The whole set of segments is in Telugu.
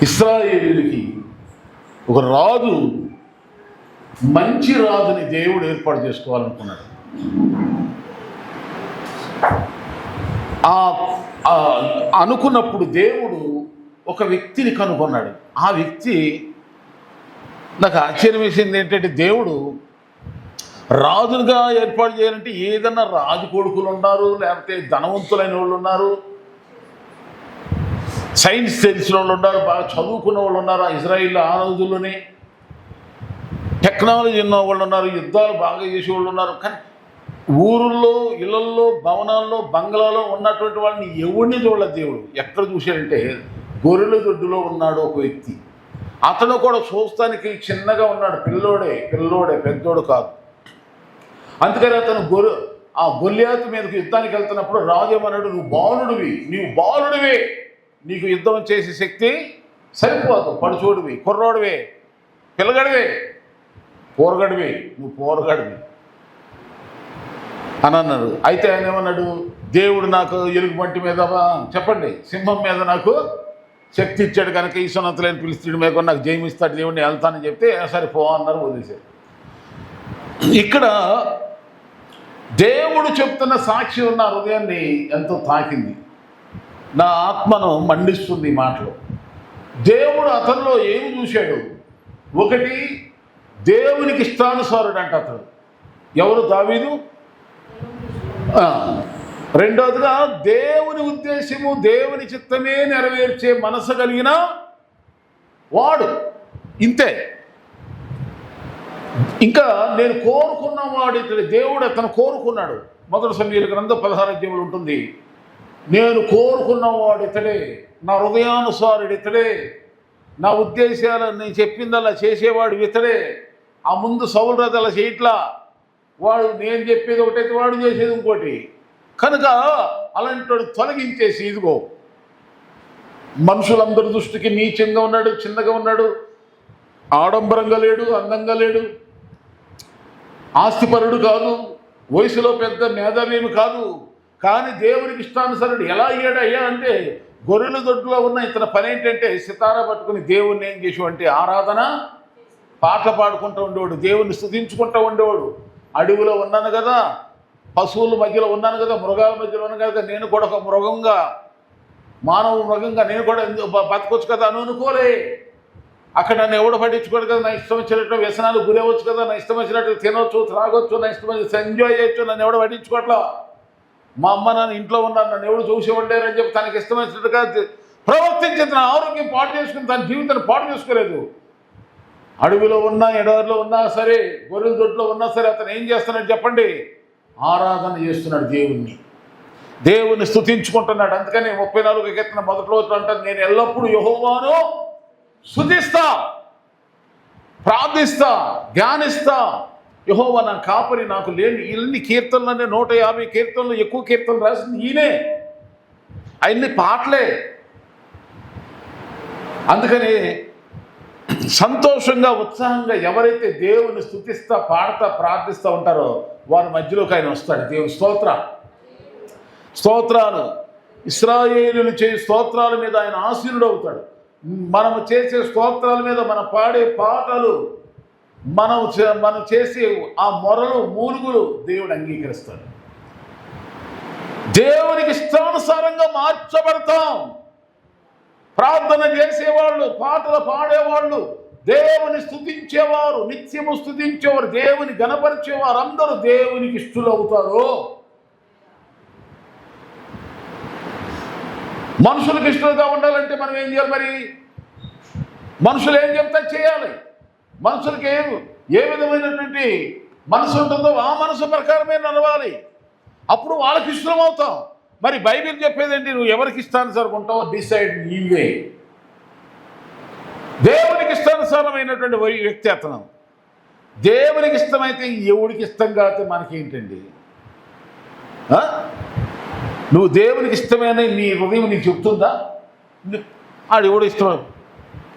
ఇశ్రాయేలీయులకి ఒక రాజు, మంచి రాజుని దేవుడు ఏర్పాటు చేసుకోవాలనుకున్నాడు. అనుకున్నప్పుడు దేవుడు ఒక వ్యక్తిని కనుగొన్నాడు. ఆ వ్యక్తి, నాకు ఆశ్చర్యం వేసింది ఏంటంటే, దేవుడు రాజులుగా ఏర్పాటు చేయాలంటే ఏదన్నా రాజు కొడుకులు ఉన్నారు, లేకపోతే ధనవంతులైన వాళ్ళు ఉన్నారు, సైన్స్ తెలిసిన వాళ్ళు ఉన్నారు, బాగా చదువుకున్న వాళ్ళు ఉన్నారు. ఇజ్రాయిల్ ఆ రోజుల్లోనే టెక్నాలజీ ఉన్న వాళ్ళు ఉన్నారు, యుద్ధాలు బాగా చేసేవాళ్ళు ఉన్నారు. కానీ ఊరుల్లో, ఇళ్లల్లో, భవనాల్లో, బంగ్లాలో ఉన్నటువంటి వాళ్ళని ఎవరిని చూడలేదు దేవుడు. ఎక్కడ చూశాడంటే గొర్రెల దొడ్డులో ఉన్నాడు ఒక వ్యక్తి. అతను కూడా చూస్తానికి చిన్నగా ఉన్నాడు, పిల్లోడే, పెద్దోడు కాదు. అందుకని అతను ఆ గొల్లియాతు మీదకి యుద్ధానికి వెళ్తున్నప్పుడు రాజు ఏమన్నాడు, నీవు బాలుడివే, నీకు యుద్ధం చేసే శక్తి సరిపోదు, పడుచోడివి, కుర్రోడివే, పిల్లగడివే, నువ్వు పోరగడివి అని అన్నాడు. అయితే ఆయన ఏమన్నాడు, దేవుడు నాకు ఎలుగు బంటి మీద, చెప్పండి, సింహం మీద నాకు శక్తి ఇచ్చాడు కనుక ఈశ్వరంతులైన పిలిస్తుడి మీద నాకు జయమిస్తాడు, దేవుడిని వెళ్తానని చెప్తే సరే పో అన్నారు, వదిలేశారు. ఇక్కడ దేవుడు చెప్తున్న సాక్షి ఉన్న హృదయాన్ని ఎంతో తాకింది, నా ఆత్మను మండిస్తుంది ఈ మాటలు. దేవుడు అతనిలో ఏమి చూశాడు? ఒకటి, దేవునికి ఇష్టానుసారుడు అంట అతడు. ఎవరు? దావీదు. రెండవదిగా దేవుని ఉద్దేశము, దేవుని చిత్తమే నెరవేర్చే మనసు కలిగిన వాడు. ఇంతే. ఇంకా నేను కోరుకున్నవాడు ఇతడు. దేవుడు అతను కోరుకున్నాడు. మొదటి సమూయేలు గ్రంథం 16 ఉంటుంది. నేను కోరుకున్నవాడు ఇతడే, నా హృదయానుసారుడు ఇతడే, నా ఉద్దేశాలు నేను చెప్పిందల్లా చేసేవాడు ఇతడే. ఆ ముందు సౌలు రాజు అలా చేయట్లా, వాడు నేను చెప్పేది ఒకటైతే వాడు చేసేది ఇంకోటి. కనుక అలాంటి వాడు తొలగించేసి, ఇదిగో మనుషులందరి దృష్టికి నీచంగా ఉన్నాడు, చిన్నగా ఉన్నాడు, ఆడంబరంగా లేడు, అందంగా లేడు, ఆస్తిపరుడు కాదు, వయసులో పెద్ద మేధావేమి కాదు, కానీ దేవునికి ఇష్టానుసరుడు. ఎలా అయ్యా అంటే, గొర్రెల దొడ్లో ఉన్న ఇతని పని ఏంటంటే సితారా పట్టుకుని దేవుణ్ణి ఏం చేసేవాడంటే ఆరాధన, పాటలు పాడుకుంటూ ఉండేవాడు, దేవుణ్ణి స్తుతించుకుంటూ ఉండేవాడు. అడవిలో ఉన్నాను కదా, పశువుల మధ్యలో ఉన్నాను కదా, మృగాల మధ్యలో ఉన్నాను కదా, నేను కూడా ఒక మృగంగా, మానవ మృగంగా నేను కూడా బతకొచ్చు కదా అని అనుకోలే. అక్కడ నన్ను ఎవడు పట్టించుకోడు కదా, నా ఇష్టం వచ్చినట్టు వ్యసనాలు గురవచ్చు కదా, నా ఇష్టం వచ్చినట్టు తినవచ్చు, త్రాగొచ్చు, నా ఇష్టం వచ్చి ఎంజాయ్ చేయొచ్చు, నన్ను ఎవడు పట్టించుకోవట్లా. మా అమ్మ నాన్న ఇంట్లో ఉన్నారు, నన్ను ఎవడు చూసి ఉండేరని చెప్పి తనకి ఇష్టం వచ్చినట్టుగా ప్రవర్తించి తన ఆరోగ్యం పాటు చేసుకుని తన జీవితాన్ని పాటు చేసుకోలేదు. అడవిలో ఉన్నా, ఎడారిలో ఉన్నా సరే, గొర్రెల దొడ్లో ఉన్నా సరే, అతను ఏం చేస్తున్నాడు చెప్పండి? ఆరాధన చేస్తున్నాడు, దేవుణ్ణి స్తుతించుకుంటున్నాడు. అందుకని 34 కీర్తన మొదటి రోజు అంటారు, నేను ఎల్లప్పుడూ యెహోవాను స్తుతిస్తా, ప్రార్థిస్తా, ధ్యానిస్తా. యెహోవా నా కాపరి, నాకు లేని. ఇన్ని కీర్తనలనే 150 కీర్తనలు, ఎక్కువ కీర్తనలు రాసింది ఈయనే. అవన్నీ పాటలే. అందుకని సంతోషంగా, ఉత్సాహంగా ఎవరైతే దేవుని స్తుతిస్తా, పాడతా, ప్రార్థిస్తూ ఉంటారో వారి మధ్యలోకి ఆయన వస్తాడు. దేవుని స్తోత్రాలు, ఇశ్రాయేలీయులు చేసే స్తోత్రాల మీద ఆయన ఆసీనుడు అవుతాడు. మనము చేసే స్తోత్రాల మీద, మన పాడే పాటలు, మనం చేసే ఆ మొరలు, మూలుగులు దేవుడు అంగీకరిస్తాడు. దేవునికి ఇష్టానుసారంగా మార్చబడతాం. ప్రార్థన చేసేవాళ్ళు, పాటలు పాడేవాళ్ళు, దేవుని స్తుతించేవారు, నిత్యము స్తుతించేవారు, దేవుని గణపరిచేవారు అందరూ దేవునికి ఇష్టలు అవుతారు. మనుషులకు ఇష్టలుగా ఉండాలంటే మనం ఏం చేయాలి? మరి మనుషులు ఏం చెప్తే చేయాలి. మనుషులకి ఏ విధమైనటువంటి మనసు ఉంటుందో ఆ మనసు ప్రకారమే నడవాలి. అప్పుడు వాళ్ళకి ఇష్టం అవుతాం. మరి బైబిల్ చెప్పేదేంటి? నువ్వు ఎవరికి ఇష్టానుసారం ఉంటావో డిసైడ్ నీవే. దేవునికి ఇష్టానుసారమైనటువంటి వ్యక్తి అతను. దేవునికి ఇష్టమైతే ఎవడికి ఇష్టం కాకపోతే మనకేంటండి? నువ్వు దేవునికి ఇష్టమైన నీ హృదయం నీకు చెప్తుందా? ఆడు ఎవడు ఇష్టం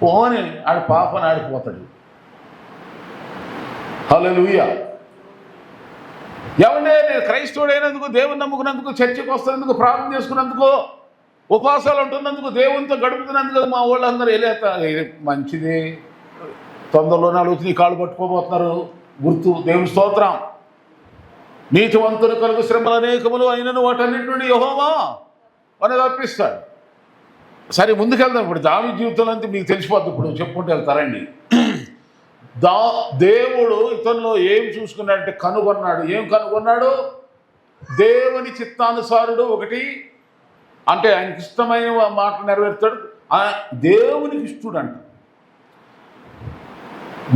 పోని, ఆడు పాపని ఆడిపోతాడు. హల్లెలూయా. ఎవడే నేను క్రైస్తవుడైనందుకు, దేవుని నమ్ముకున్నందుకు, చర్చికి వస్తున్నందుకు, ప్రార్థన చేసుకున్నందుకు ఉపవాసాలు ఉంటున్నందుకు, దేవునితో గడుపుతున్నందుకు మా వాళ్ళందరూ మంచిది, తొందరలోనే అడుగుతుంది, కాళ్ళు పట్టుకోబోతున్నారు, గుర్తు. దేవుని స్తోత్రం. నీతివంతులు కలుగు శ్రమలు అనేకములు అయినను వాటన్నిటి నుండి యెహోవా అని తప్పిస్తాడు. సరే, ముందుకెళ్దాం. ఇప్పుడు దావీదు జీవితంలో అంతా మీకు తెలిసిపోద్ది. ఇప్పుడు చెప్పుకుంటూ వెళ్తారండి. దేవుడు ఇతనిలో ఏం చూసుకున్నాడంటే కనుగొన్నాడు. ఏం కనుగొన్నాడు? దేవుని చిత్తానుసారుడు. ఒకటి అంటే ఆయనకి ఇష్టమైన మాట నెరవేర్తాడు. దేవునికి ఇష్టడు అంట.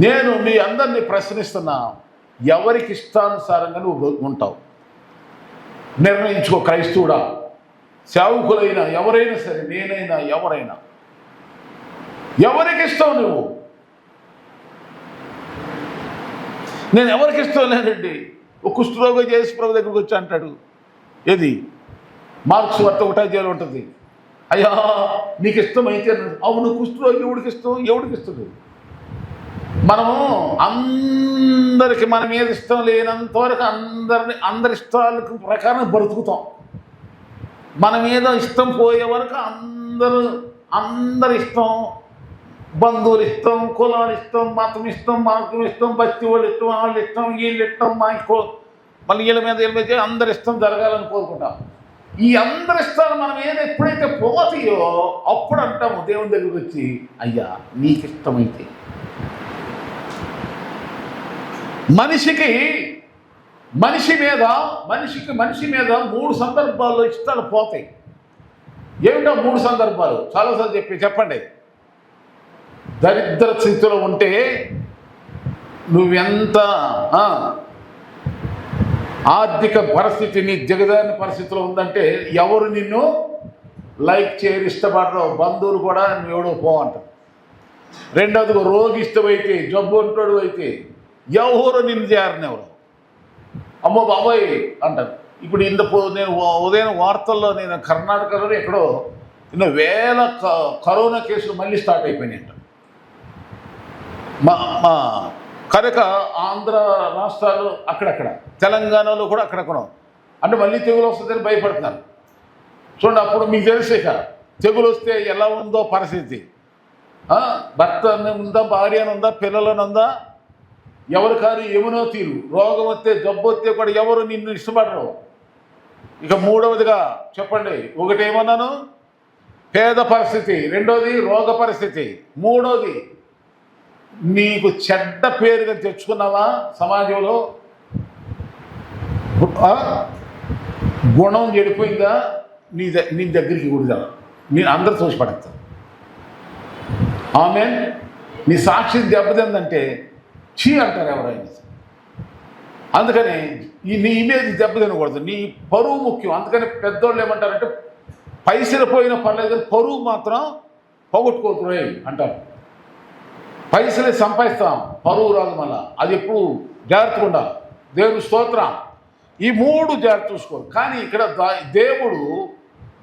నేను మీ అందరినీ ప్రశ్నిస్తున్నా, ఎవరికి ఇష్టానుసారంగా నువ్వు ఉంటావు? నిర్ణయించుకో. క్రైస్తవుడా, సేవకులైనా, ఎవరైనా సరే, నేనైనా ఎవరైనా, ఎవరికి ఇష్టం నువ్వు? నేను ఎవరికి ఇష్టం లేనండి. ఒక కుష్ఠరోగం చేసి ప్రభు దగ్గరికి వచ్చి అంటాడు, ఏది మార్క్స్ వార్త 1 ఉంటుంది, అయ్యా నీకు ఇష్టమైతే. అవును, కుష్ఠరోగి ఎవడికి ఇష్టం? ఎవడికి ఇష్టం? మనము అందరికి మన మీద ఇష్టం లేనంత వరకు అందరి ఇష్టాలకు ప్రకారం బ్రతుకుతాం. మన మీద ఇష్టం పోయే వరకు అందరి ఇష్టం, బంధువులు ఇష్టం, కులాలు ఇష్టం, మతం ఇష్టం, మార్గం ఇష్టం, బస్తి వాళ్ళు ఇష్టం, వాళ్ళు ఇష్టం, వీళ్ళు ఇష్టం, మళ్ళీ వీళ్ళ మీద అందరి ఇష్టం జరగాలని కోరుకుంటాం. ఈ అందరి ఇష్టాలు మనం ఎప్పుడైతే పోతాయో అప్పుడు అంటాము దేవుని దగ్గరికి వచ్చి, అయ్యా నీకు ఇష్టమైతే. మనిషికి మనిషి మీద 3 సందర్భాల్లో ఇష్టాలు పోతాయి. ఏమిటో 3 సందర్భాలు? చాలాసార్లు చెప్పండి. దరిద్ర స్థితిలో ఉంటే, నువ్వెంత ఆర్థిక పరిస్థితి నీ దిగజారిన పరిస్థితిలో ఉందంటే ఎవరు నిన్ను లైక్ చేయరు, ఇష్టపడరు. బంధువులు కూడా నువ్వు ఎవడో పోవంటారు. రెండవదిగా రోగి ఇష్టమైతే, జబ్బు ఉంటాడు అయితే ఎవరు నిన్ను చేరనివ్వరు. అమ్మో బాబాయ్ అంటారు. ఇప్పుడు నేను ఉదయం వార్తల్లో నేను కర్ణాటకలో ఎక్కడో వేల కరోనా కేసులు మళ్ళీ స్టార్ట్ అయిపోయినాయంట. మా కనుక ఆంధ్ర రాష్ట్రాలు అక్కడక్కడ, తెలంగాణలో కూడా అక్కడక్కడ అంటే మళ్ళీ తెగులు వస్తుందని భయపడుతున్నారు. చూడండి, అప్పుడు మీకు తెలిసే కదా తెగులు వస్తే ఎలా ఉందో పరిస్థితి. భర్త ఉందా, భార్య ఉందా, పిల్లలను ఉందా, ఎవరి కారు ఏమనో తీరు. రోగం వస్తే, జబ్బు వస్తే కూడా ఎవరు నిన్ను ఇష్టపడరు. ఇక మూడవదిగా చెప్పండి, ఒకటి ఏమన్నాను? పేద పరిస్థితి, రెండోది రోగ పరిస్థితి, మూడోది నీకు చెడ్డ పేరుగా తెచ్చుకున్నావా సమాజంలో, గుణం చెడిపోయిందా, నీ దగ్గరికి కూడా నేను అందరూ తోసిపడతాను. ఆమె నీ సాక్షి దెబ్బతిందంటే చీ అంటారు ఎవరైనా. అందుకని నీ ఇమేజ్ దెబ్బతినకూడదు, నీ పరువు ముఖ్యం. అందుకని పెద్దోళ్ళు ఏమంటారంటే, పైసలు పోయినా పర్లేదు కానీ పరువు మాత్రం పోగొట్టుకోతురే అంటారు. పైసలే సంపాదిస్తాం, పరువు రాదు మళ్ళా. అది ఎప్పుడు జాగ్రత్తగా ఉండాలి. దేవుని స్తోత్రం. ఈ 3 జాగ్రత్త చూసుకోవాలి. కానీ ఇక్కడ దేవుడు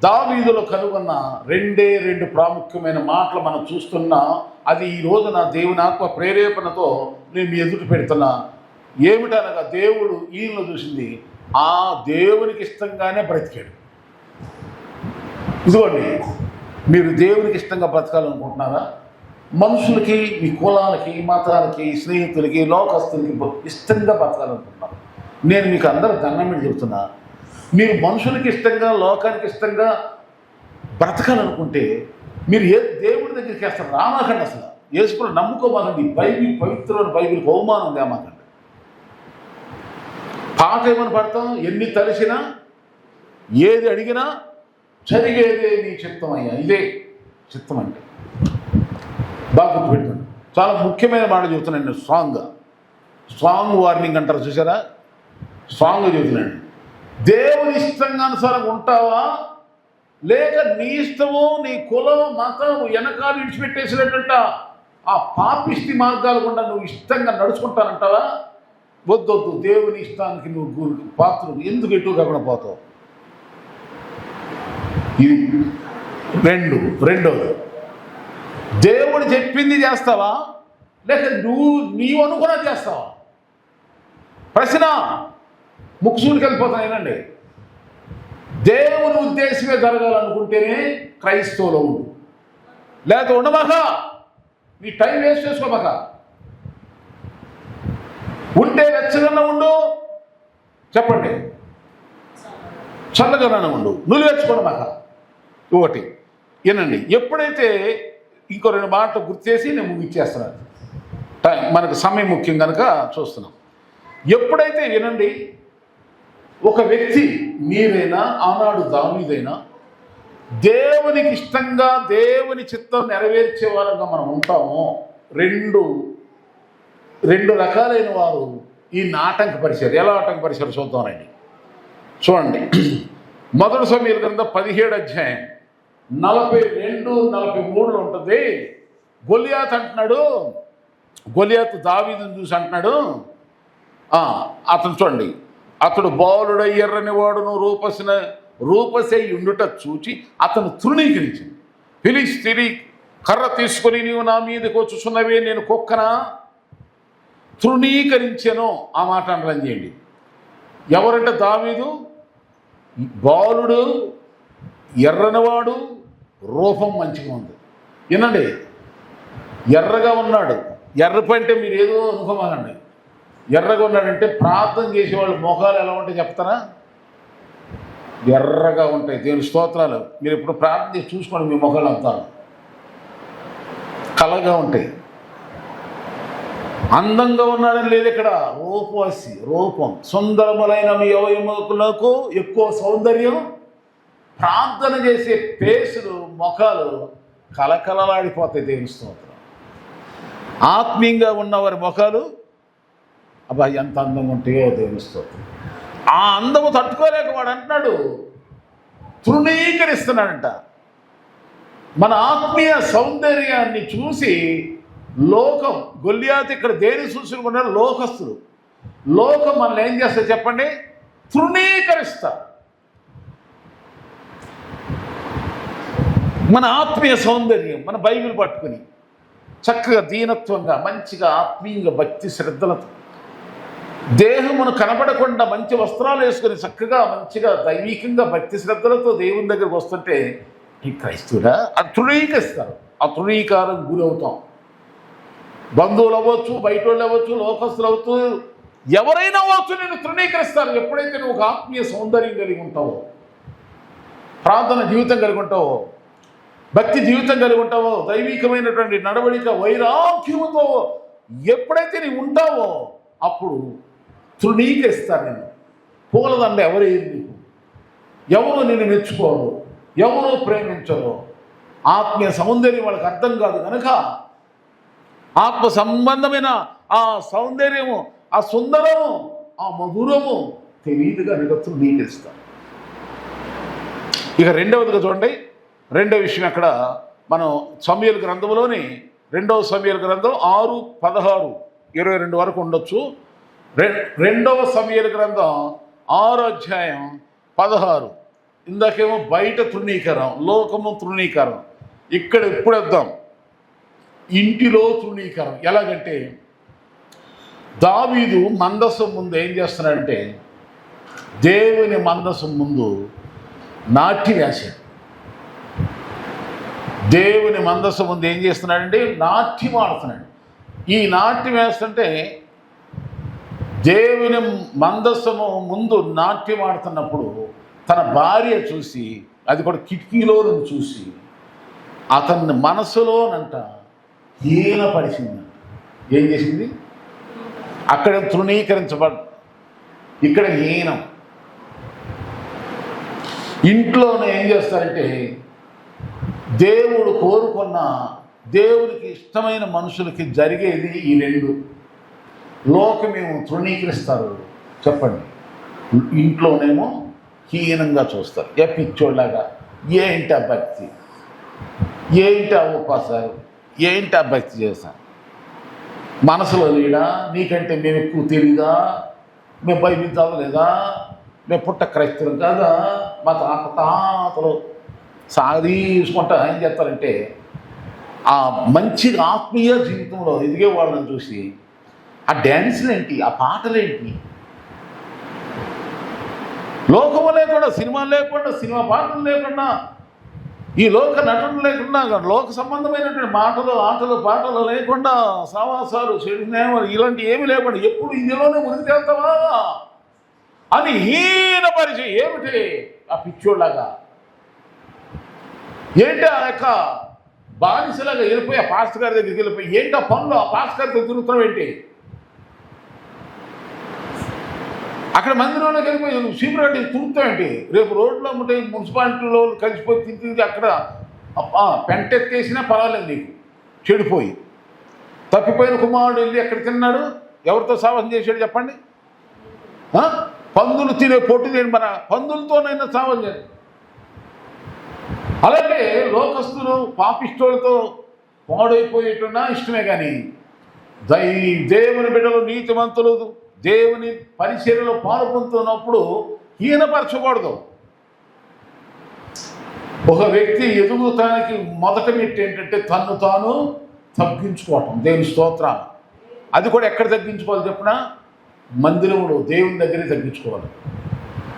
దావీదులో కనుగొన్న 2 ప్రాముఖ్యమైన మాటలు మనం చూస్తున్నా. అది ఈ రోజున దేవుని ఆత్మ ప్రేరేపణతో నేను మీ ఎదుట పెడుతున్నా. ఏమిటనగా దేవుడు ఈయనలో చూసింది, ఆ దేవునికి ఇష్టంగానే బ్రతికాడు. ఇదిగోండి, మీరు దేవునికి ఇష్టంగా బ్రతకాలనుకుంటున్నారా? మనుషులకి, మీ కులాలకి, మతాలకి, స్నేహితులకి, లోకస్తులకి ఇష్టంగా బ్రతకాలనుకుంటున్నారు. నేను మీకు అందరూ దండం మీద చెబుతున్నా, మీరు మనుషులకి ఇష్టంగా, లోకానికి ఇష్టంగా బ్రతకాలనుకుంటే మీరు దేవుడి దగ్గరికి వేస్తారు రామాకండి. అసలు యేసుని నమ్ముకోమాకండి. పవిత్రమైన బైబిల్కి అవమానం లేమాకండి. పాట ఏమని పడతాం? ఎన్ని తలిసినా, ఏది అడిగినా జరిగేదే నీ చిత్తం అయ్యా. ఇదే చిత్తం అంటే. బాగా గుర్తుపెట్టుకోండి. చాలా ముఖ్యమైన మాట చెబుతున్నాను నేను. స్ట్రాంగ్ వార్నింగ్ అంటారు చూసారా? స్ట్రాంగ్గా చెబుతున్నాను. దేవుని ఇష్టంగానుసారంగా ఉంటావా, లేక నీ ఇష్టము, నీ కులం, మతం వెనకాల విడిచిపెట్టేసినట్ట ఆ పాపిష్టి మార్గాలు గుండా నువ్వు ఇష్టంగా నడుచుకుంటానంటావా? వద్దొద్దు. దేవుని ఇష్టానికి నువ్వు పాత్రలు ఎందుకు ఎటు కాకుండా పోతావు? ఇది రెండోది, దేవుడు చెప్పింది చేస్తావా, లేక నీవు అనుకున్నది చేస్తావా? ప్రశ్న ముక్కుసూడికి వెళ్ళిపోతాను. ఏనండి, దేవుని ఉద్దేశమే జరగాలనుకుంటేనే క్రైస్తవులో ఉండు, లేకపోతే ఉండమాక, నీ టైం వేస్ట్ చేసుకోమాక. ఉంటే వెచ్చగా ఉండు, చెప్పండి, చల్లగానే ఉండు, నువ్వు వేసుకోవడమాక. ఒకటి వినండి, ఎప్పుడైతే ఇంకో 2 మాటలు గుర్తు చేసి నేను ముగిచ్చేస్తున్నాను, మనకు సమయం ముఖ్యం కనుక చూస్తున్నాం. ఎప్పుడైతే వినండి, ఒక వ్యక్తి, మీరైనా ఆనాడు దావీదైనా, దేవునికి ఇష్టంగా దేవుని చిత్తం నెరవేర్చే వారంగా మనం ఉంటామో, రెండు రకాలైన వారు ఈ ఆటంకపరిచారు. ఎలా ఆటంకపరిచారు చూద్దామండి. చూడండి, మొదటి సమూయేలు గ్రంథం 17 అధ్యాయం 42-43 ఉంటుంది. గొలియాతు అంటున్నాడు, గొలియాతు దావీదును చూసి అంటున్నాడు, అతను చూడండి, అతడు బాలుడై ఎర్రని వాడును రూపసై ఉండుట చూచి అతను తృణీకరించింది. ఫిలిష్తీయుని కర్ర తీసుకొని నీవు నా మీదకి వచ్చుచున్నవే, నేను కుక్కనా? తృణీకరించెను. ఆ మాట అనడం చేయండి. ఎవరంటే దావీదు, బాలుడు, ఎర్రనివాడు, రూపం మంచిగా ఉంది. వినండి, ఎర్రగా ఉన్నాడు. ఎర్రపంటే మీరు ఏదో అనుకోమానండి. ఎర్రగా ఉన్నాడంటే ప్రార్థన చేసేవాళ్ళు మొఖాలు ఎలా ఉంటాయి చెప్తారా? ఎర్రగా ఉంటాయి. దేవుని స్తోత్రాలు. మీరు ఇప్పుడు ప్రార్థన చేసి చూసుకోండి, మీ మొఖాలు అంతా కలగా ఉంటాయి. అందంగా ఉన్నాడని లేదు ఇక్కడ. రూపవసి, రూపం, సుందరములైన మీ అవయములకు ఎక్కువ సౌందర్యం. ప్రార్థన చేసే పేసులు, మొఖాలు కలకలలాడిపోతాయి. దేవుని స్తోత్రం. ఆత్మీయంగా ఉన్నవారి మొఖాలు అబ్బా ఎంత అందంగా ఉంటాయో దేవుని స్తోత్రం. ఆ అందము తట్టుకోలేక వాడు అంటున్నాడు, తృణీకరిస్తున్నాడంట. మన ఆత్మీయ సౌందర్యాన్ని చూసి లోకం, గొలియాతు ఇక్కడ దేని చూసుకున్నారు? లోకస్తులు. లోకం మనల్ని ఏం చేస్తారు చెప్పండి? తృణీకరిస్తారు. మన ఆత్మీయ సౌందర్యం, మన బైబిల్ పట్టుకుని చక్కగా దీనత్వంగా మంచిగా ఆత్మీయంగా భక్తి శ్రద్ధలతో దేహమును కనబడకుండా మంచి వస్త్రాలు వేసుకొని చక్కగా మంచిగా దైవికంగా భక్తి శ్రద్ధలతో దేవుని దగ్గరికి వస్తుంటే ఈ క్రైస్తవుడా అది తృణీకరిస్తారు. ఆ తృణీకారం గురవుతాం. బంధువులు అవ్వచ్చు, బయట వాళ్ళు అవ్వచ్చు, లోకస్తులు అవ్వచ్చు, ఎవరైనా అవ్వచ్చు, నేను తృణీకరిస్తారు. ఎప్పుడైతే నువ్వు ఒక ఆత్మీయ సౌందర్యం కలిగి ఉంటావో, ప్రార్థన జీవితం కలిగి ఉంటావో, భక్తి జీవితం కలిగి ఉంటావో, దైవికమైనటువంటి నడవడిక వైరాగ్యముతో ఎప్పుడైతే నీవు ఉంటావో అప్పుడు తృణీకరిస్తారు. నేను పూలదండ ఎవరేది నీకు, ఎవరు నేను మెచ్చుకోరు, ఎవరో ప్రేమించరు. ఆత్మీయ సౌందర్యం వాళ్ళకి అర్థం కాదు కనుక ఆత్మ సంబంధమైన ఆ సౌందర్యము, ఆ సుందరము, ఆ మధురము తెలియదు కనుక తృణీకరిస్తారు. ఇక రెండవదిగా చూడండి, రెండో విషయం అక్కడ మనం సమూయేలు గ్రంథంలోని 2వ సమూయేలు గ్రంథం 6, 16, 22 వరకు ఉండొచ్చు. 2వ సమూయేలు గ్రంథం 6వ అధ్యాయం 16. ఇందాకేమో బయట తృణీకరం, లోకము తృణీకరం. ఇక్కడ ఎప్పుడు వద్దాం, ఇంటిలో తృణీకరం. ఎలాగంటే దావీదు మందసం ముందు ఏం చేస్తున్నాడంటే దేవుని మందసం ముందు నాట్యం వేశాడు. దేవుని మందసం ముందు ఏం చేస్తున్నాడంటే నాట్యం ఆడుతున్నాడు. ఈ నాట్యం వేస్తుంటే దేవుని మందసము ముందు నాట్యం ఆడుతున్నప్పుడు తన భార్య చూసి, అది కూడా కిటికీలో చూసి అతన్ని మనసులోనంట హీనపరిచిందంట. ఏం చేసింది? అక్కడ తృణీకరించబడ్డ, ఇక్కడ హీనం. ఇంట్లోనే ఏం చేస్తారంటే దేవుడు కోరుకున్న, దేవుడికి ఇష్టమైన మనుషులకి జరిగేది ఈ రెండు. లోకమేమో తృణీకరిస్తారు చెప్పండి, ఇంట్లోనేమో హీనంగా చూస్తారు. ఏ పిచ్చోళ్ళగా, ఏంటి ఆ భక్తి, ఏంటి ఆ ఉపాసాలు, ఏంటి ఆ భక్తి చేశాను, మనసులో లేడా, నీకంటే మేము ఎక్కువ తెలీదా, మేము బైబిల్ చదవలేదా, మేము పుట్ట క్రైస్తవులు కాదా, మా తాతలు సాగదీసుకుంటా ఏం చేస్తారంటే ఆ మంచి ఆత్మీయ జీవితంలో ఎదిగే వాళ్ళని చూసి ఆ డ్యాన్సులు ఏంటి, ఆ పాటలేంటి, లోకము లేకుండా, సినిమాలు లేకుండా, సినిమా పాటలు లేకుండా, ఈ లోక నటనలు లేకుండా, లోక సంబంధమైనటువంటి మాటలు, ఆటలు, పాటలు లేకుండా, సావాసాలు, చెడునేమలు ఇలాంటివి ఏమీ లేకుండా ఎప్పుడు ఇందులోనే మునిగి తేల్తావా అని హీనపరిచి, ఏమిటి ఆ పిచ్చోళ్ళగా, ఏంటి ఆ యొక్క బానిసలాగా వెళ్ళిపోయి ఆ పాస్టర్ గారి దగ్గరికి వెళ్ళిపోయి ఏంటి ఆ పనులు, ఆ పాస్టర్ గారితో తిరుగుతావు ఏంటి, అక్కడ మందిరంలోకి వెళ్ళిపోయి సీమరెడ్డి తిరుగుతావేంటి, రేపు రోడ్లో ఉంటే మున్సిపాలిటీలో కలిసిపోయి తిరిగి అక్కడ పెంటెత్తేసినా పర్వాలేదు నీకు, చెడిపోయి తప్పిపోయిన కుమారుడు వెళ్ళి ఎక్కడ తిన్నాడు, ఎవరితో సావాసం చేశాడు చెప్పండి, పందులు తినే పొట్టు తిని మన పందులతోనైనా సావాసం చేయాలి. అలాగే లోకస్తులు పాపిష్టోళ్ళతో పాడైపోయేటున్నా ఇష్టమే, కానీ దేవుని బిడ్డలు, నీతిమంతులు దేవుని పరిచర్యలో పాల్గొంటున్నప్పుడు హీనపరచకూడదు. ఒక వ్యక్తి ఎదుగుతానికి మొదటి మెట్టు ఏంటంటే తన్ను తాను తగ్గించుకోవటం. దేవుని స్తోత్రాలు. అది కూడా ఎక్కడ తగ్గించుకోవాలి చెప్పినా, మందిరంలో దేవుని దగ్గరే తగ్గించుకోవాలి.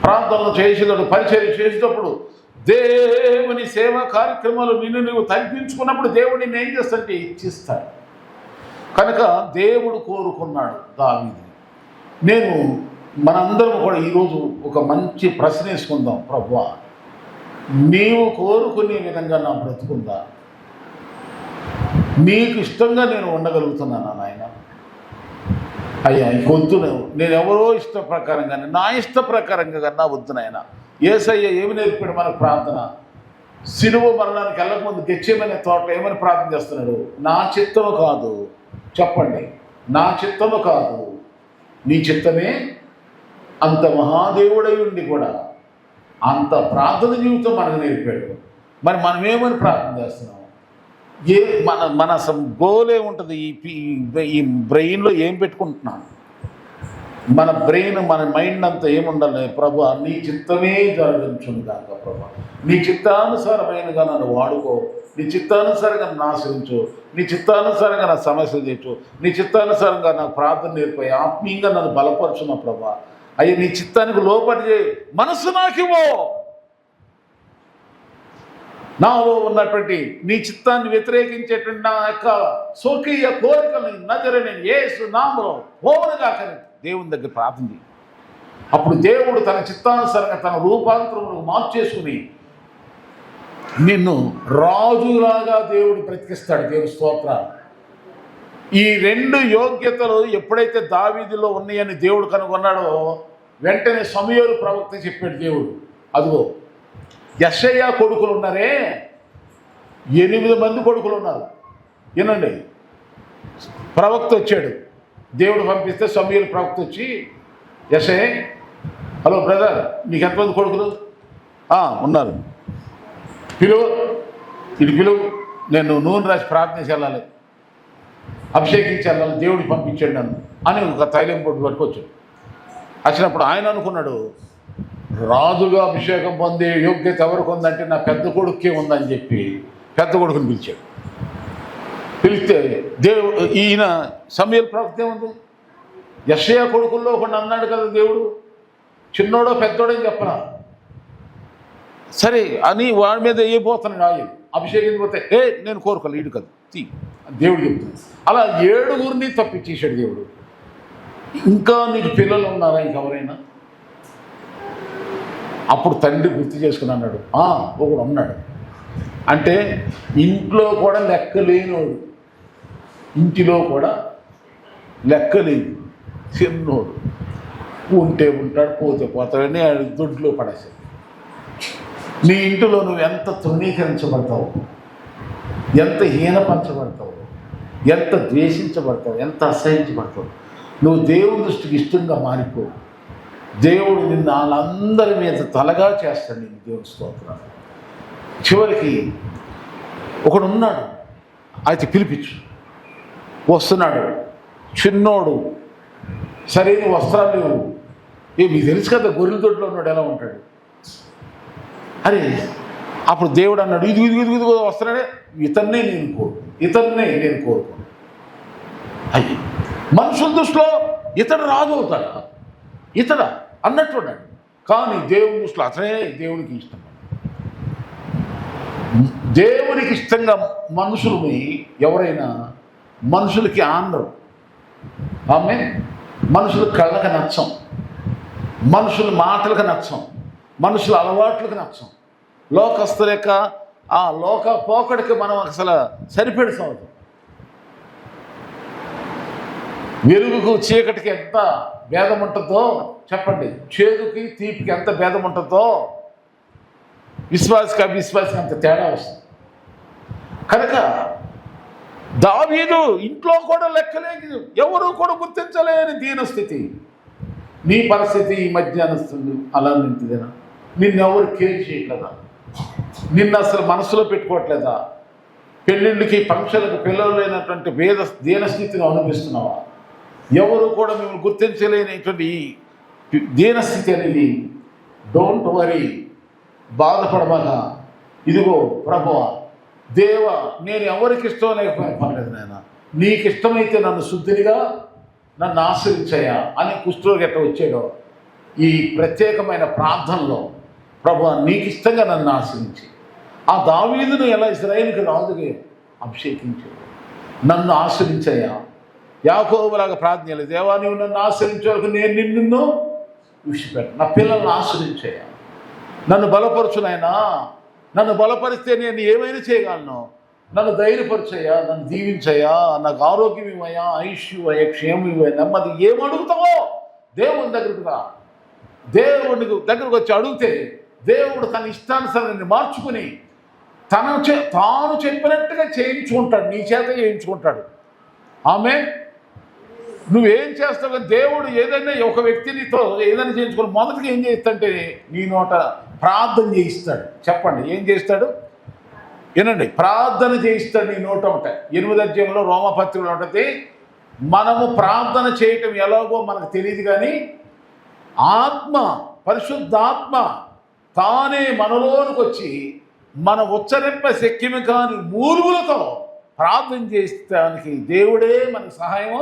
ప్రాంతంలో చేసేటప్పుడు, పరిచర్య చేసేటప్పుడు, దేవుని సేవా కార్యక్రమాలు నిన్ను నువ్వు తగ్గించుకున్నప్పుడు దేవుడు నిన్ను ఏం చేస్తాడంటే ఇచ్చిస్తాడు. కనుక దేవుడు కోరుకున్నాడు దావీదుని. నేను మనందరం కూడా ఈరోజు ఒక మంచి ప్రశ్న వేసుకుందాం. ప్రభువా, నీవు కోరుకునే విధంగా నా బ్రతుకుందా, నీకు ఇష్టంగా నేను ఉండగలుగుతున్నానా నాయన? అయ్యా వద్దు, నేను ఎవరో ఇష్ట ప్రకారంగానే, నా ఇష్ట ప్రకారంగా కన్నా వద్దు నాయన. యేసయ్య ఏమి నేర్పాడు మనకు ప్రార్థన? సిలువ మరణానికి వెళ్ళకముందు గెత్సేమనే తోటలో ఏమని ప్రార్థన చేస్తున్నాడు? నా చిత్తము కాదు, చెప్పండి, నా చిత్తము కాదు నీ చిత్తమే. అంత మహాదేవుడై ఉండి కూడా అంత ప్రార్థన జీవితం మనకు నేర్పాడు. మరి మనం ఏమని ప్రార్థన చేస్తున్నాం? మన గోల్ ఏముంటుంది? ఈ బ్రెయిన్లో ఏం పెట్టుకుంటున్నాం? మన బ్రెయిన్, మన మైండ్ అంతా ఏముండాలి? ప్రభు, నీ చిత్తమే జరగించును కాక ప్రభు, నీ చిత్తానుసారమైనగా నన్ను వాడుకో, నీ చిత్తానుసారంగా నన్ను ఆశ్రయించు, నీ చిత్తానుసారంగా నా సమస్యలు తెచ్చు, నీ చిత్తానుసారంగా నాకు ప్రార్థన నేర్పాయి, ఆత్మీయంగా నన్ను బలపరచున్న ప్రభా. అయ్యా, నీ చిత్తానికి లోపడి చేయి, మనసు నాకివో. నాలో ఉన్నటువంటి నీ చిత్తాన్ని వ్యతిరేకించేటువంటి నా యొక్క స్వకీయ కోరికలను నజరేయుడైన యేసు నామములో పోవునుగా కానీ దేవుని దగ్గర ప్రార్థన. అప్పుడు దేవుడు తన చిత్తానుసారంగా తన రూపాంతరమును మార్చేసుకుని నిన్ను రాజులాగా దేవుడు బ్రతికిస్తాడు. దేవుని స్తోత్రాలు. ఈ రెండు యోగ్యతలు ఎప్పుడైతే దావీదులో ఉన్నాయని దేవుడు కనుగొన్నాడో, వెంటనే సమూయేలు ప్రవక్త చెప్పాడు దేవుడు, అదిగో యెషయా కొడుకులు ఉన్నారే, 8 మంది కొడుకులు ఉన్నారు. వినండి, ప్రవక్త వచ్చాడు, దేవుడు పంపిస్తే సమూయేలు ప్రవక్త వచ్చి, యెషయా, హలో బ్రదర్, నీకు ఎంతమంది కొడుకులు? ఉన్నారు, పిలువు, ఇది పిలువు, నేను నూనె రాసి ప్రార్థించి వెళ్ళాలి, అభిషేకించి వెళ్ళాలి, దేవుడు పంపించాడు నన్ను అని ఒక తైలం బొట్టు పట్టుకొచ్చాడు. వచ్చినప్పుడు ఆయన అనుకున్నాడు, రాజుగా అభిషేకం పొందే యోగ్యత ఎవరికి ఉందంటే నా పెద్ద కొడుకే ఉందని చెప్పి పెద్ద కొడుకుని పిలిచాడు. పిలిస్తే ఈయన సమూయేలు ప్రవక్త ఏముంది, యెషయా కొడుకుల్లో ఒకటి అన్నాడు కదా దేవుడు, చిన్నోడో పెద్దోడని చెప్పరా, సరే అని వాడి మీద పోతున్నాడు ఆయన అభిషేకించిపోతే, నేను కోరుకోవాలి, ఈడు కదా తీ దేవుడు చెప్తుంది. అలా 7 తప్పించేశాడు దేవుడు. ఇంకా నీకు పిల్లలు ఉన్నారా ఇంకెవరైనా? అప్పుడు తండ్రి గుర్తు చేసుకుని అన్నాడు, ఒకడు ఉన్నాడు. అంటే ఇంట్లో కూడా లెక్కలేనోడు, ఇంటిలో కూడా లెక్కలేదు, చిన్నోడు, ఉంటే ఉంటాడు, పోతే పోతాడని దొడ్లో పడేసాడు. నీ ఇంటిలో నువ్వు ఎంత తృణీకరించబడతావు, ఎంత హీనపరచబడతావు, ఎంత ద్వేషించబడతావు, ఎంత అసహించబడతావు. నువ్వు దేవుని దృష్టికి ఇష్టంగా మారిపో. దేవుడు నిన్ను వాళ్ళందరి మీద తలగా చేస్తాడు. నేను దేవుని స్తోత్రాలు. చివరికి ఒకడు ఉన్నాడు, అయితే పిలిపించు. వస్తున్నాడు, చిన్నోడు, సరైన వస్త్రాలు లేవు. మీకు తెలుసు కదా గొర్రెల దొడ్లో ఉన్నాడు ఎలా ఉంటాడు. అరే అప్పుడు దేవుడు అన్నాడు, ఇదిగో వస్తున్నాడే, ఇతన్నే నేను కోరుకోను. అయ్యి మనుషుల దృష్టిలో ఇతడు రాజు అవుతాడా, ఇతడా అన్నట్టున్నాడు. కానీ దేవుని దృష్టిలో అసలే దేవునికి ఇష్టం. దేవునికి ఇష్టంగా మనుషులని ఎవరైనా మనుషులకి ఆనరు. ఆమె మనుషుల కళ్ళకి నచ్చం, మనుషుల మాటలకు నచ్చం, మనుషుల అలవాట్లకు నచ్చం. లోకస్తుల యొక్క ఆ లోక పోకడికి మనం అసలు సరిపెడుతాం. వెలుగుకు చీకటికి ఎంత భేదం ఉంటుందో చెప్పండి, చేదుకి తీపికి ఎంత భేదం ఉంటుందో విశ్వాసికి అవిశ్వాసికి అంత తేడా వస్తుంది. కనుక దావీదు ఇంట్లో కూడా లెక్కలేదు, ఎవరు కూడా గుర్తించలేని దీనస్థితి. నీ పరిస్థితి ఈ మధ్యాహ్నస్తుంది అలా నింటిదేనా? నిన్నెవరు కేర్ చేయట్లేదా? నిన్ను అసలు మనసులో పెట్టుకోవట్లేదా? పెళ్ళిళ్ళకి ఫంక్షన్లకు పిల్లలు లేనటువంటి దీనస్థితిని అనుభవిస్తున్నావా? ఎవరు కూడా మిమ్మల్ని గుర్తించలేనటువంటి దీనస్థితి అనేది. డోంట్ వరీ, బాధపడబాగా. ఇదిగో ప్రభువా, దేవా, నేను ఎవరికి ఇష్టం లేకపోయినా పర్లేదు నాయన, నీకు ఇష్టమైతే నన్ను శుద్ధినిగా నన్ను ఆశ్రయించయ్యా అని కుష్ఠరోగి ఎట్లా వచ్చాడో ఈ ప్రత్యేకమైన ప్రార్థనలో ప్రభువా నీకు ఇష్టంగా నన్ను ఆశ్రయించి, ఆ దావీదును ఎలా ఇశ్రాయేలుకి రాజుగా అభిషేకించాడు, నన్ను ఆశ్రయించయ్యా. యాకోబులాగా ప్రార్థన చేయలేదు, దేవా నీవు నన్ను ఆశ్రయించే వరకు నేను నిన్ను విడిచిపెట్టు, నా పిల్లల్ని ఆశ్రయించయ్యా, నన్ను బలపరచునైనా, నన్ను బలపరిస్తే నేను ఏమైనా చేయగలను, నన్ను ధైర్యపరచయ్యా, నన్ను దీవించయ్యా, నాకు ఆరోగ్యం ఇవ్వయా, ఐశ్వర్య క్షేమం ఇవ్వయా, నెమ్మది. ఏమడుగుతావో దేవుని దగ్గరకు రా. దేవుని దగ్గరకు వచ్చి అడిగితే దేవుడు తన ఇష్టానుసారాన్ని మార్చుకుని తాను చెప్పినట్టుగా చేయించుకుంటాడు, నీ చేత చేయించుకుంటాడు. ఆమె నువ్వేం చేస్తావు కానీ దేవుడు ఏదైనా ఒక వ్యక్తినితో ఏదైనా చేయించుకోవాలి, మొదటిగా ఏం చేస్తాడంటే నీ నోట ప్రార్థన చేయిస్తాడు. చెప్పండి, ఏం చేస్తాడు? వినండి, ప్రార్థన చేయిస్తాడు నీ నోట. ఉంటాయి 8వ అధ్యాయంలో రోమపత్రికలో ఉంటుంది, మనము ప్రార్థన చేయటం ఎలాగో మనకు తెలియదు కానీ ఆత్మ, పరిశుద్ధాత్మ తానే మనలోనికి వచ్చి మన ఉచ్చరింప శక్యము కాని మూలుగులతో ప్రార్థన చేస్తానికి దేవుడే మనకు సహాయము.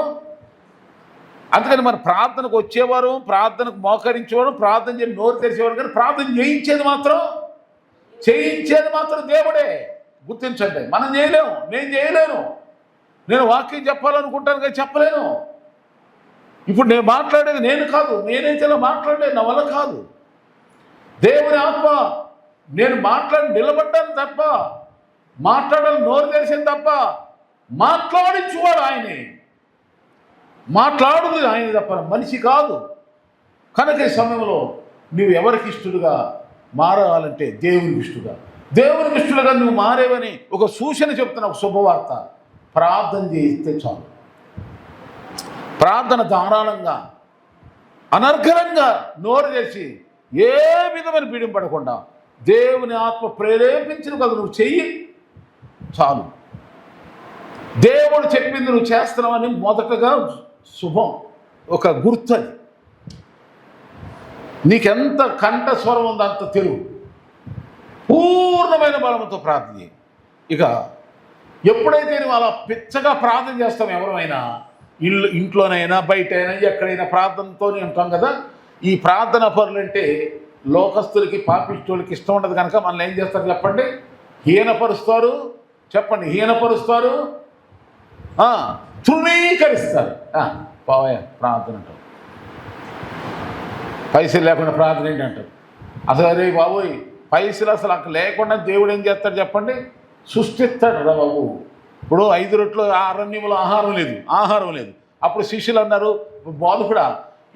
అందుకని మన ప్రార్థనకు వచ్చేవారు, ప్రార్థనకు మోకరించేవారు, ప్రార్థన చేసి నోరు తెరిచేవారు, కానీ ప్రార్థన చేయించేది మాత్రం దేవుడే. గుర్తించండి, మనం చేయలేము, నేను చేయలేను. నేను వాక్యం చెప్పాలనుకుంటాను కానీ చెప్పలేను. ఇప్పుడు నేను మాట్లాడేది నేను కాదు, నేనైతే మాట్లాడేది నా వల్ల కాదు. దేవుని ఆత్మ నేను నిలబడ్డాను తప్ప, మాట్లాడాలని నోరు తెరిచింది తప్ప, మాట్లాడించువాడు ఆయనే, మాట్లాడుదు ఆయన తప్ప మనిషి కాదు. కనుక ఈ సమయంలో నువ్వు ఎవరికి ఇష్టడుగా మారాలంటే దేవునికి ఇష్టడుగా నువ్వు మారేవని ఒక సూచన చెప్తున్న ఒక శుభవార్త. ప్రార్థన చేస్తే చాలు. ప్రార్థన ధారాళంగా అనర్ఘలంగా నోరు తెరిచి ఏ విధమైన పీడింపడకుండా దేవుని ఆత్మ ప్రేరేపించిన కదా నువ్వు చెయ్యి చాలు. దేవుడు చెప్పింది నువ్వు చేస్తున్నావని మొదటగా శుభం, ఒక గుర్తు. అది నీకెంత కంఠస్వరం ఉందో అంత తెలుగు, పూర్ణమైన బలంతో ప్రార్థన చేయి. ఇక ఎప్పుడైతే నువ్వు అలా పిచ్చగా ప్రార్థన చేస్తావు, ఎవరైనా ఇంట్లోనైనా బయటైనా ఎక్కడైనా ప్రార్థనతోనే ఉంటాం కదా. ఈ ప్రార్థన పరులు అంటే లోకస్తులకి పాపిష్టులకి ఇష్టం ఉండదు కనుక మనల్ని ఏం చేస్తారు చెప్పండి? హీనపరుస్తారు. చెప్పండి, హీనపరుస్తారు, తృణీకరిస్తారు. పోయా ప్రార్థన అంటారు, పైసలు లేకుండా ప్రార్థన ఏంటి అంటారు. అసలు అరే బాబోయ్, పైసలు అసలు అక్కడ లేకుండా దేవుడు ఏం చేస్తాడు చెప్పండి? సృష్టిస్తాడు రా బాబు. ఇప్పుడు 5 రొట్టెలు 6 అన్యములు ఆహారం లేదు. అప్పుడు శిష్యులు అన్నారు, బోధకుడా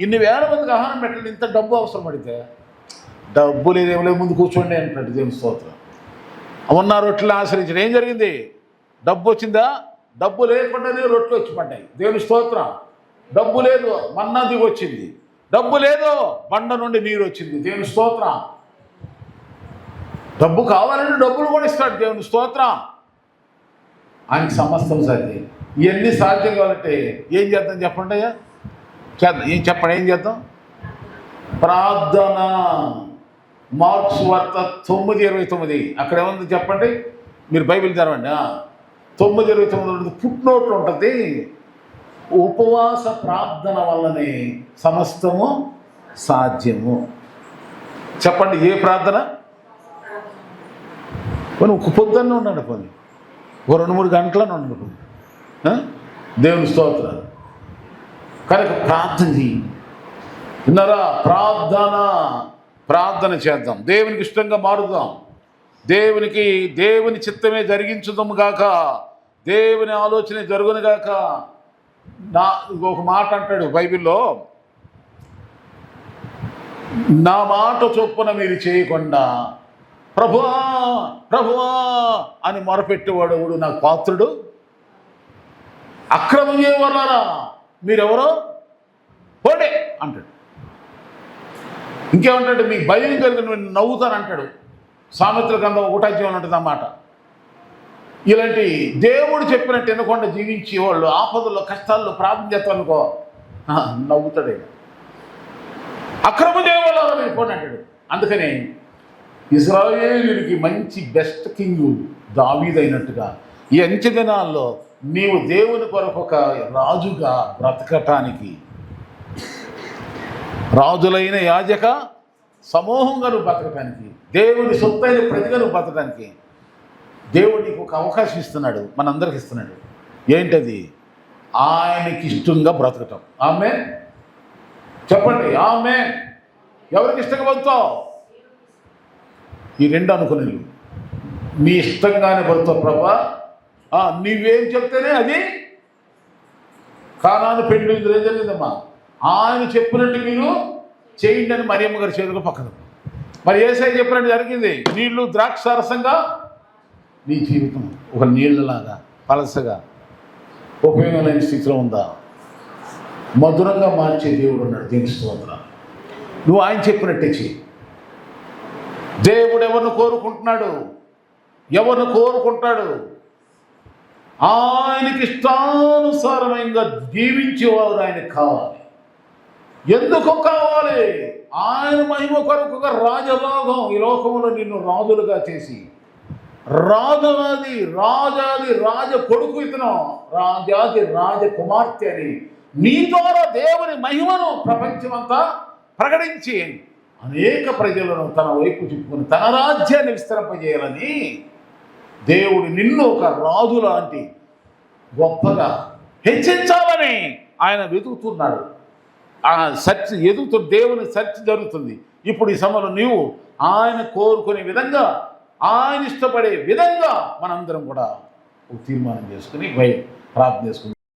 ఇన్ని వేల మందికి ఆహారం పెట్టండి, ఇంత డబ్బు అవసరం పడితే. డబ్బు లేదేమో ముందు కూర్చోండి అంటాడు దేవుని స్తోత్రం. ఉన్న రొట్టెలు ఆశ్రయించాడు. ఏం జరిగింది? డబ్బు వచ్చిందా? డబ్బు లేకుండానే రొట్టెలు వచ్చి పడ్డాయి. దేవుని స్తోత్రం. డబ్బు లేదు, మన్నా దిగి వచ్చింది. డబ్బు లేదు, బండ నుండి నీరు వచ్చింది. దేవుని స్తోత్రం. డబ్బు కావాలంటే డబ్బులు కూడా ఇస్తాడు. దేవుని స్తోత్రం. ఆయనకి సమస్తం సాధ్యం. ఇవన్నీ సాధ్యం కావాలంటే ఏం చేద్దాం చెప్పండి అయ్యా? చెప్పండి, ఏం చేద్దాం? ప్రార్థన. మార్క్స్ వార్త 9:29 అక్కడ ఏముంది చెప్పండి? మీరు బైబిల్ చదవండి. 9:29 ఫుట్నోట్లు ఉంటుంది. ఉపవాస ప్రార్థన వల్లనే సమస్తము సాధ్యము. చెప్పండి, ఏ ప్రార్థన? పోనీ ఒక పొద్దున్న ఉన్నాడు, పోనీ ఓ 2-3 గంటలను ఉన్నాడు, పోనీ దేవుని స్తోత్రాలు. కనుక ప్రార్థన చెయ్యి. విన్నారా? ప్రార్థన చేద్దాం, దేవునికి ఇష్టంగా మారుదాం, దేవుని చిత్తమే జరిగించుదాము గాక, దేవుని ఆలోచన జరుగును గాక. ఒక మాట అంటాడు బైబిల్లో, నా మాట చొప్పున మీరు చేయకుండా ప్రభువా ప్రభువా అని మొరపెట్టేవాడు ఎవడు నాకు పాత్రుడు? అక్రమం చేయవాళ్ళారా మీరెవరో పోండి అంటాడు. ఇంకేమంటాడు? మీకు భయం కలిగిన నవ్వుతానంటాడు. సామెతల గ్రంథం 1వ అధ్యాయం ఉంటుంది అన్నమాట. ఇలాంటి దేవుడు చెప్పినట్టు వినకుండా జీవించి వాళ్ళు ఆపదల్లో కష్టాల్లో ప్రార్థన చేస్తానుకో నవ్వుతాడే. అక్రమం చేయవాళ్ళారా మీరు పోండి అంటాడు. అందుకని ఇశ్రాయేలుడికి మంచి బెస్ట్ కింగ్ దావీదైనట్టుగా ఈ అంచె దినాల్లో నీవు దేవుని కొరకు ఒక రాజుగా బ్రతకటానికి, రాజులైన యాజక సమూహంగా నువ్వు బ్రతకటానికి, దేవుని సొత్తైన ప్రతిగా నువ్వు బ్రతకటానికి దేవుడు నీకు ఒక అవకాశం ఇస్తున్నాడు, మనందరికి ఇస్తున్నాడు. ఏంటది? ఆయనకి ఇష్టంగా బ్రతకటం. ఆమేన్ చెప్పండి. ఆమేన్. ఎవరికి ఇష్టంగా బతుకుతావు? ఈ 2 అనుకునేవి. నీ ఇష్టంగానే బతుకుతావు ప్రభా, నీవేం చెప్తేనే అది. కానాను పెళ్లి జరిగిందమ్మా, ఆయన చెప్పినట్టు మీరు చేయండి అని మరియమ్మ గారి చేతులు పక్కన. మరి యేసయ్య చెప్పినట్టు జరిగింది. నీళ్లు ద్రాక్షారసంగా నీ జీవితం ఒక నీళ్ళలాగా పలసగా ఉపయోగం లేని స్థితిలో ఉందా? మధురంగా మార్చే దేవుడు ఉన్నాడు. దీని స్తోత్రం. నువ్వు ఆయన చెప్పినట్టే చెయ్యి. దేవుడు ఎవరిని కోరుకుంటున్నాడు? ఆయనకి ఇష్టానుసారమైన జీవించేవారు ఆయనకు కావాలి. ఎందుకు కావాలి? ఆయన మహిమ కొరకు ఒక రాజభోగం ఈ లోకంలో నిన్ను రాజులుగా చేసి, రాజాది రాజ కొడుకు ఇతను, రాజాది రాజ కుమార్తె అని నీ ద్వారా దేవుని మహిమను ప్రపంచమంతా ప్రకటించి అనేక ప్రజలను తన వైపు తిప్పుకొని తన రాజ్యాన్ని విస్తరింపజేయాలని దేవుడు నిన్ను ఒక రాజు లాంటి గొప్పగా హెచ్చించాలని ఆయన వెతుకుతున్నాడు. దేవుని సెర్చ్ జరుగుతుంది ఇప్పుడు ఈ సమయంలో. నీవు ఆయన కోరుకునే విధంగా, ఆయన ఇష్టపడే విధంగా మనందరం కూడా ఒక తీర్మానం చేసుకుని ప్రార్థన చేసుకుని